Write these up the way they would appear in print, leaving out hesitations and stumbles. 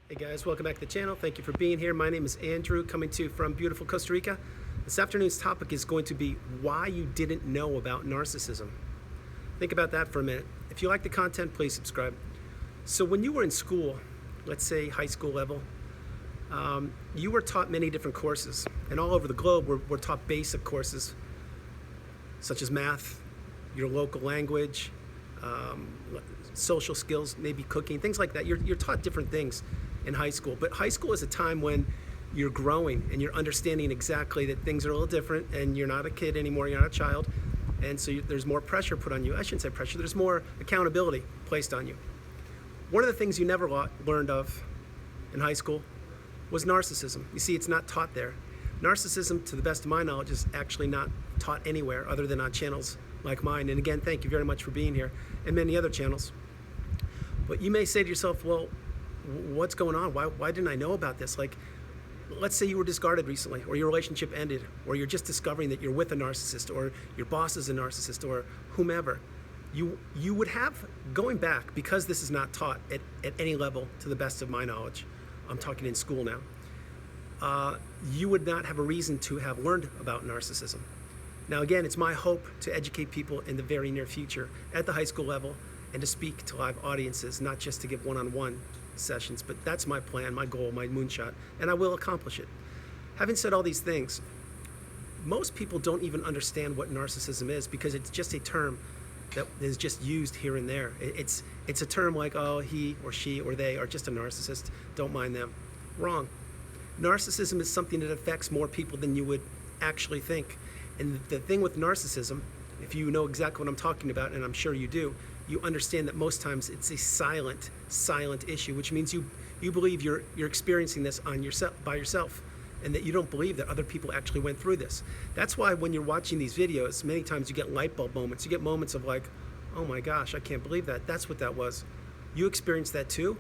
Hey guys, welcome back to the channel. Thank you for being here. My name is Andrew, coming to you from beautiful Costa Rica. This afternoon's topic is going to be why you didn't know about narcissism. Think about that for a minute. If you like the content, please subscribe. So when you were in school, let's say high school level, you were taught many different courses, and all over the globe we're taught basic courses such as math, your local language, social skills, maybe cooking, things like that. You're taught different things in high school, but high school is a time when you're growing and you're understanding exactly that things are a little different, and you're not a kid anymore, you're not a child, and so there's more pressure put on you. I shouldn't say pressure, there's more accountability placed on you. One of the things you never learned of in high school was narcissism. You see, it's not taught there. Narcissism, to the best of my knowledge, is actually not taught anywhere other than on channels like mine. And again, thank you very much for being here, and many other channels. But you may say to yourself, well, what's going on? Why didn't I know about this? Like, let's say you were discarded recently, or your relationship ended, or you're just discovering that you're with a narcissist, or your boss is a narcissist, or whomever. You would have, going back, because this is not taught at any level to the best of my knowledge, I'm talking in school now, you would not have a reason to have learned about narcissism. Now again, it's my hope to educate people in the very near future at the high school level, and to speak to live audiences, not just to give one-on-one sessions, but that's my plan, my goal, my moonshot, and I will accomplish it. Having said all these things, most people don't even understand what narcissism is, because it's just a term that is just used here and there. It's a term like, oh, he or she or they are just a narcissist, don't mind them. Wrong. Narcissism is something that affects more people than you would actually think. And the thing with narcissism, if you know exactly what I'm talking about, and I'm sure you do, you understand that most times it's a silent issue, which means you believe you're experiencing this on by yourself, and that you don't believe that other people actually went through this. That's why when you're watching these videos, many times you get light bulb moments. You get moments of like, oh my gosh, I can't believe that. That's what that was. You experienced that too?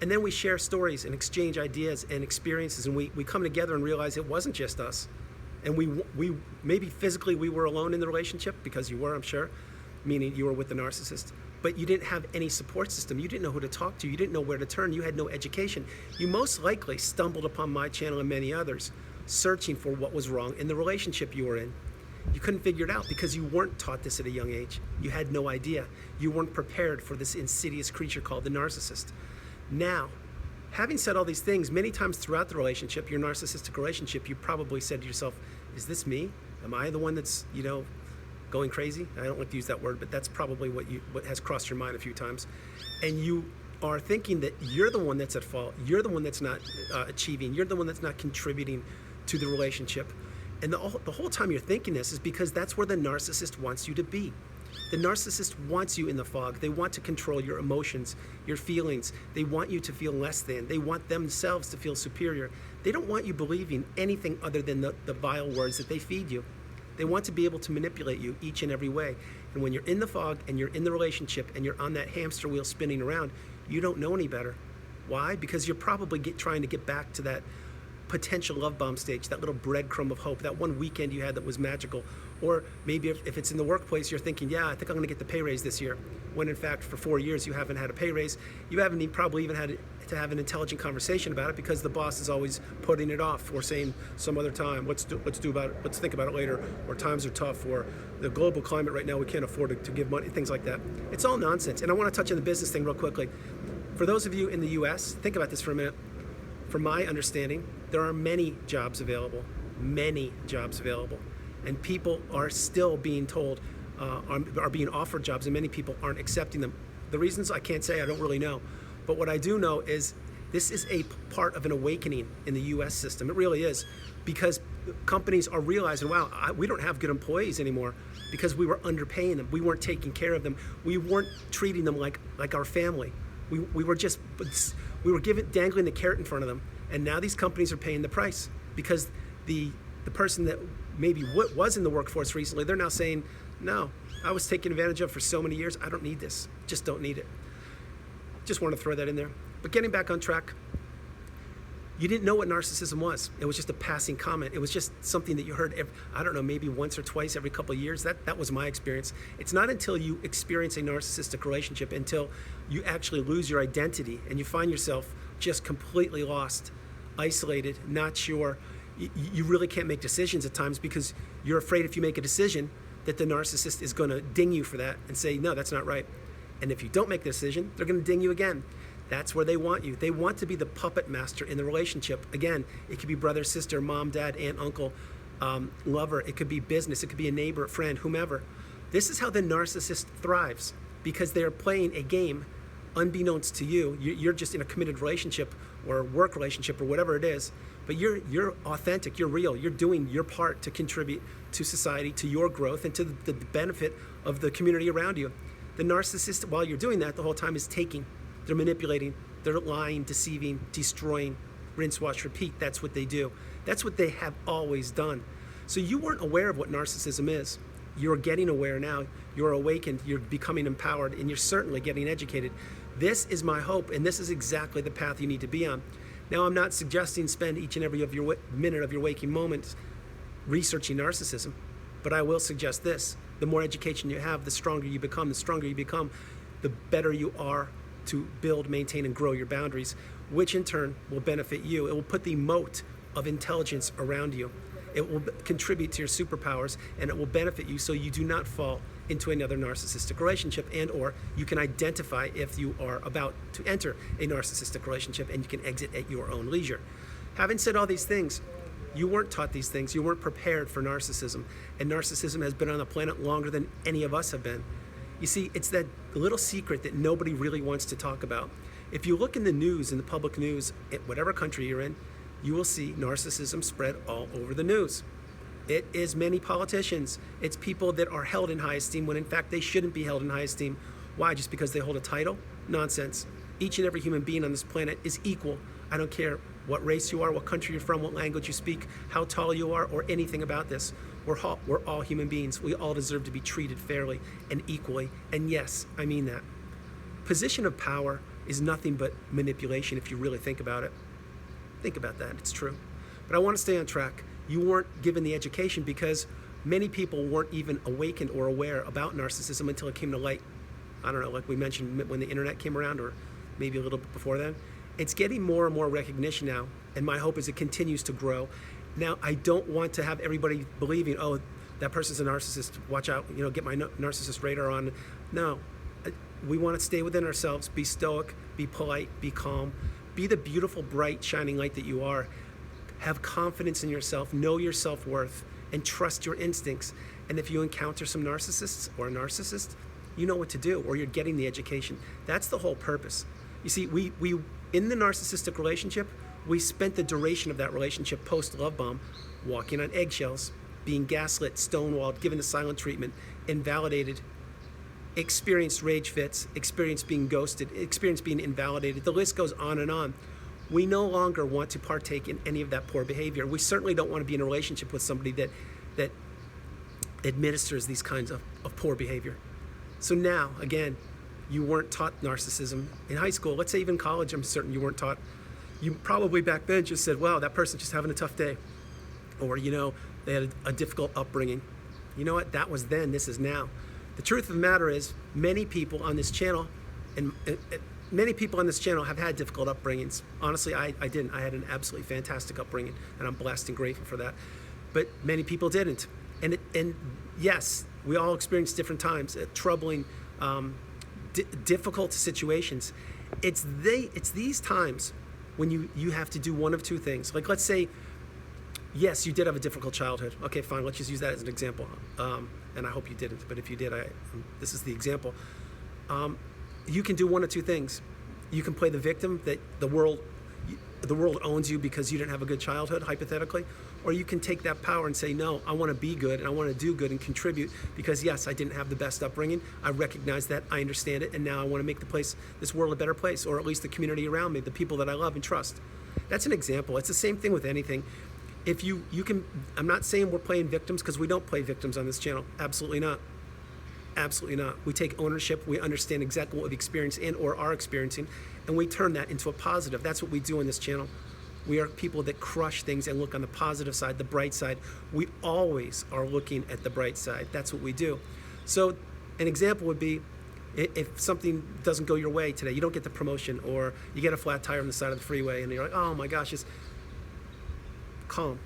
And then we share stories and exchange ideas and experiences, and we come together and realize it wasn't just us. And we maybe physically we were alone in the relationship, because you were, I'm sure, meaning you were with the narcissist, but you didn't have any support system. You didn't know who to talk to. You didn't know where to turn. You had no education. You most likely stumbled upon my channel and many others searching for what was wrong in the relationship you were in. You couldn't figure it out because you weren't taught this at a young age. You had no idea. You weren't prepared for this insidious creature called the narcissist. Now, having said all these things, many times throughout the relationship, your narcissistic relationship, you probably said to yourself, is this me? Am I the one that's, going crazy? I don't like to use that word, but that's probably what has crossed your mind a few times. And you are thinking that you're the one that's at fault. You're the one that's not achieving. You're the one that's not contributing to the relationship. And the whole time you're thinking this is because that's where the narcissist wants you to be. The narcissist wants you in the fog. They want to control your emotions, your feelings. They want you to feel less than. They want themselves to feel superior. They don't want you believing anything other than the vile words that they feed you. They want to be able to manipulate you each and every way. And when you're in the fog and you're in the relationship and you're on that hamster wheel spinning around, you don't know any better. Why? Because you're probably trying to get back to that potential love bomb stage, that little breadcrumb of hope, that one weekend you had that was magical. Or maybe if it's in the workplace, you're thinking, yeah, I think I'm going to get the pay raise this year, when in fact for 4 years you haven't had a pay raise. You haven't probably even had to have an intelligent conversation about it, because the boss is always putting it off, or saying some other time, let's think about it later, or times are tough, or the global climate right now, we can't afford to give money, things like that. It's all nonsense. And I want to touch on the business thing real quickly. For those of you in the US, think about this for a minute. From my understanding, there are many jobs available, and people are still being told, are being offered jobs, and many people aren't accepting them. The reasons I can't say, I don't really know, but what I do know is this is a part of an awakening in the US system. It really is, because companies are realizing, wow, we don't have good employees anymore because we were underpaying them. We weren't taking care of them. We weren't treating them like our family. We were dangling the carrot in front of them, and now these companies are paying the price, because the person that maybe was in the workforce recently, they're now saying, no, I was taken advantage of for so many years, I don't need this, just don't need it. Just want to throw that in there. But getting back on track, you didn't know what narcissism was. It was just a passing comment. It was just something that you heard, I don't know, maybe once or twice every couple of years. That was my experience. It's not until you experience a narcissistic relationship, until you actually lose your identity and you find yourself just completely lost, isolated, not sure. You really can't make decisions at times because you're afraid if you make a decision that the narcissist is going to ding you for that and say, no, that's not right. And if you don't make the decision, they're going to ding you again. That's where they want you. They want to be the puppet master in the relationship. Again, it could be brother, sister, mom, dad, aunt, uncle, lover. It could be business. It could be a neighbor, friend, whomever. This is how the narcissist thrives, because they're playing a game unbeknownst to you. You're just in a committed relationship or work relationship or whatever it is, but you're authentic, you're real, you're doing your part to contribute to society, to your growth, and to the benefit of the community around you. The narcissist, while you're doing that, the whole time is taking. They're manipulating, they're lying, deceiving, destroying, rinse, wash, repeat. That's what they do. That's what they have always done. So you weren't aware of what narcissism is. You're getting aware now. You're awakened, you're becoming empowered, and you're certainly getting educated. This is my hope, and this is exactly the path you need to be on. Now, I'm not suggesting spend each and every minute of your waking moments researching narcissism, but I will suggest this. The more education you have, the stronger you become. The stronger you become, the better you are to build, maintain, and grow your boundaries, which in turn will benefit you. It will put the moat of intelligence around you. It will contribute to your superpowers, and it will benefit you so you do not fall into another narcissistic relationship, and or you can identify if you are about to enter a narcissistic relationship, and you can exit at your own leisure. Having said all these things, you weren't taught these things. You weren't prepared for narcissism, and narcissism has been on the planet longer than any of us have been. You see, it's that little secret that nobody really wants to talk about. If you look in the news, in the public news, in whatever country you're in, you will see narcissism spread all over the news. It is many politicians. It's people that are held in high esteem when in fact they shouldn't be held in high esteem. Why? Just because they hold a title? Nonsense. Each and every human being on this planet is equal. I don't care what race you are, what country you're from, what language you speak, how tall you are, or anything about this. We're all human beings. We all deserve to be treated fairly and equally. And yes, I mean that. Position of power is nothing but manipulation if you really think about it. Think about that, it's true. But I want to stay on track. You weren't given the education because many people weren't even awakened or aware about narcissism until it came to light. I don't know, like we mentioned when the internet came around, or maybe a little bit before then. It's getting more and more recognition now, and my hope is it continues to grow. Now, I don't want to have everybody believing, oh, that person's a narcissist, watch out, get my narcissist radar on. No, we want to stay within ourselves, be stoic, be polite, be calm, be the beautiful, bright, shining light that you are. Have confidence in yourself, know your self-worth, and trust your instincts. And if you encounter some narcissists or a narcissist, you know what to do, or you're getting the education. That's the whole purpose. You see, we in the narcissistic relationship, we spent the duration of that relationship post-love bomb walking on eggshells, being gaslit, stonewalled, given the silent treatment, invalidated, experienced rage fits, experienced being ghosted, experienced being invalidated. The list goes on and on. We no longer want to partake in any of that poor behavior. We certainly don't want to be in a relationship with somebody that administers these kinds of poor behavior. So now, again, you weren't taught narcissism in high school. Let's say even college, I'm certain you weren't taught. You probably back then just said, wow, that person's just having a tough day. Or, they had a difficult upbringing. You know what? That was then, this is now. The truth of the matter is, many people on this channel, have had difficult upbringings. Honestly, I didn't. I had an absolutely fantastic upbringing, and I'm blessed and grateful for that. But many people didn't. And yes, we all experience different times, troubling, difficult situations. It's these times when you have to do one of two things. Like, let's say, yes, you did have a difficult childhood. Okay, fine, let's just use that as an example. And I hope you didn't, but if you did, this is the example. You can do one of two things. You can play the victim, that the world owns you because you didn't have a good childhood, hypothetically, or you can take that power and say, no, I want to be good and I want to do good and contribute because, yes, I didn't have the best upbringing. I recognize that, I understand it, and now I want to make this world a better place, or at least the community around me, the people that I love and trust. That's an example. It's the same thing with anything. If you can, I'm not saying we're playing victims, because we don't play victims on this channel. Absolutely not. Absolutely not. We take ownership. We understand exactly what we've experienced and or are experiencing, and we turn that into a positive. That's what we do on this channel. We are people that crush things and look on the positive side, the bright side. We always are looking at the bright side. That's what we do. So an example would be, If something doesn't go your way today, you don't get the promotion, or you get a flat tire on the side of the freeway, and you're like, oh my gosh, just calm,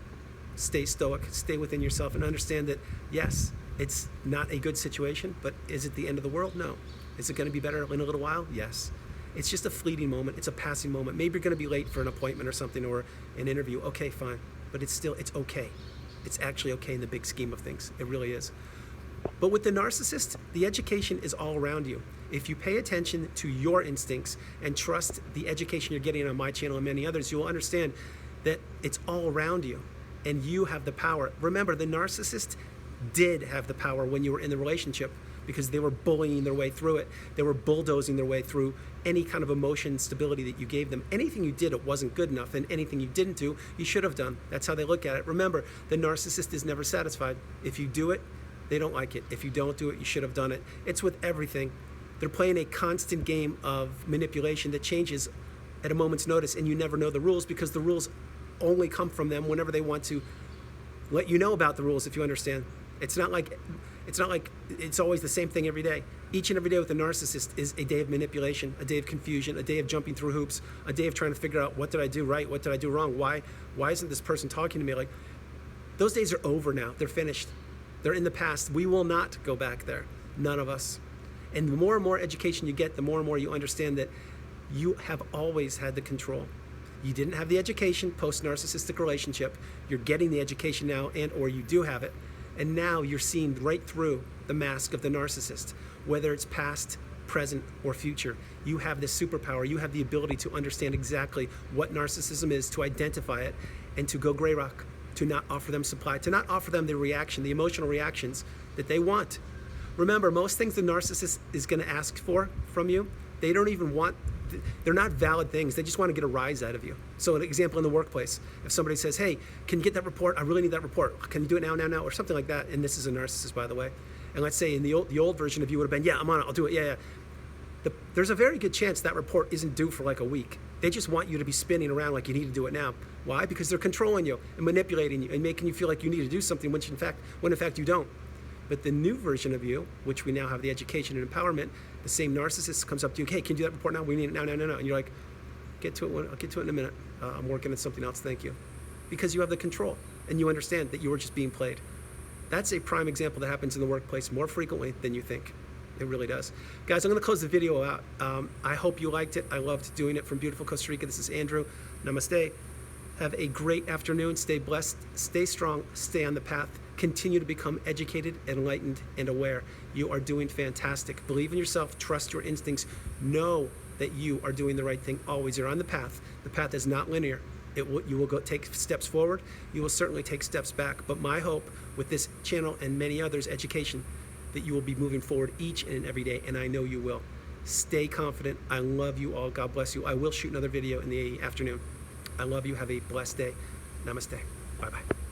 stay stoic, stay within yourself, and understand that, yes, it's not a good situation, but is it the end of the world? No. Is it going to be better in a little while? Yes. It's just a fleeting moment. It's a passing moment. Maybe you're going to be late for an appointment or something, or an interview. Okay, fine. But it's okay. It's actually okay in the big scheme of things. It really is. But with the narcissist, the education is all around you. If you pay attention to your instincts and trust the education you're getting on my channel and many others, you will understand that it's all around you and you have the power. Remember, the narcissist did have the power when you were in the relationship, because they were bullying their way through it. They were bulldozing their way through any kind of emotion stability that you gave them. Anything you did, it wasn't good enough, and anything you didn't do, you should have done. That's how they look at it. Remember, the narcissist is never satisfied. If you do it, they don't like it. If you don't do it, you should have done it. It's with everything. They're playing a constant game of manipulation that changes at a moment's notice, and you never know the rules, because the rules only come from them whenever they want to let you know about the rules, if you understand. It's not like it's always the same thing every day. Each and every day with a narcissist is a day of manipulation, a day of confusion, a day of jumping through hoops, a day of trying to figure out, what did I do right? What did I do wrong? Why isn't this person talking to me? Like, those days are over now. They're finished. They're in the past. We will not go back there. None of us. And the more and more education you get, the more and more you understand that you have always had the control. You didn't have the education post-narcissistic relationship. You're getting the education now, and or you do have it. And now you're seeing right through the mask of the narcissist, whether it's past, present, or future. You have this superpower. You have the ability to understand exactly what narcissism is, to identify it, and to go gray rock, to not offer them supply, to not offer them the reaction, the emotional reactions that they want. Remember, most things the narcissist is going to ask for from you, they don't even want. They're not valid things. They just want to get a rise out of you. So an example in the workplace, if somebody says, hey, can you get that report? I really need that report. Can you do it now, or something like that? And this is a narcissist, by the way. And let's say in the old version of you would have been, yeah, I'm on it, I'll do it, yeah. There's a very good chance that report isn't due for like a week. They just want you to be spinning around like you need to do it now. Why? Because they're controlling you and manipulating you and making you feel like you need to do something when in fact you don't. But the new version of you, which we now have the education and empowerment, the same narcissist comes up to you, hey, can you do that report now? We need it now. And you're like, I'll get to it in a minute. I'm working on something else, thank you. Because you have the control and you understand that you were just being played. That's a prime example that happens in the workplace more frequently than you think. It really does. Guys, I'm going to close the video out. I hope you liked it. I loved doing it from beautiful Costa Rica. This is Andrew. Namaste. Have a great afternoon. Stay blessed. Stay strong. Stay on the path. Continue to become educated, enlightened, and aware. You are doing fantastic. Believe in yourself. Trust your instincts. Know that you are doing the right thing always. You're on the path. The path is not linear. You will take steps forward. You will certainly take steps back. But my hope with this channel and many others, education, that you will be moving forward each and every day, and I know you will. Stay confident. I love you all. God bless you. I will shoot another video in the afternoon. I love you. Have a blessed day. Namaste. Bye-bye.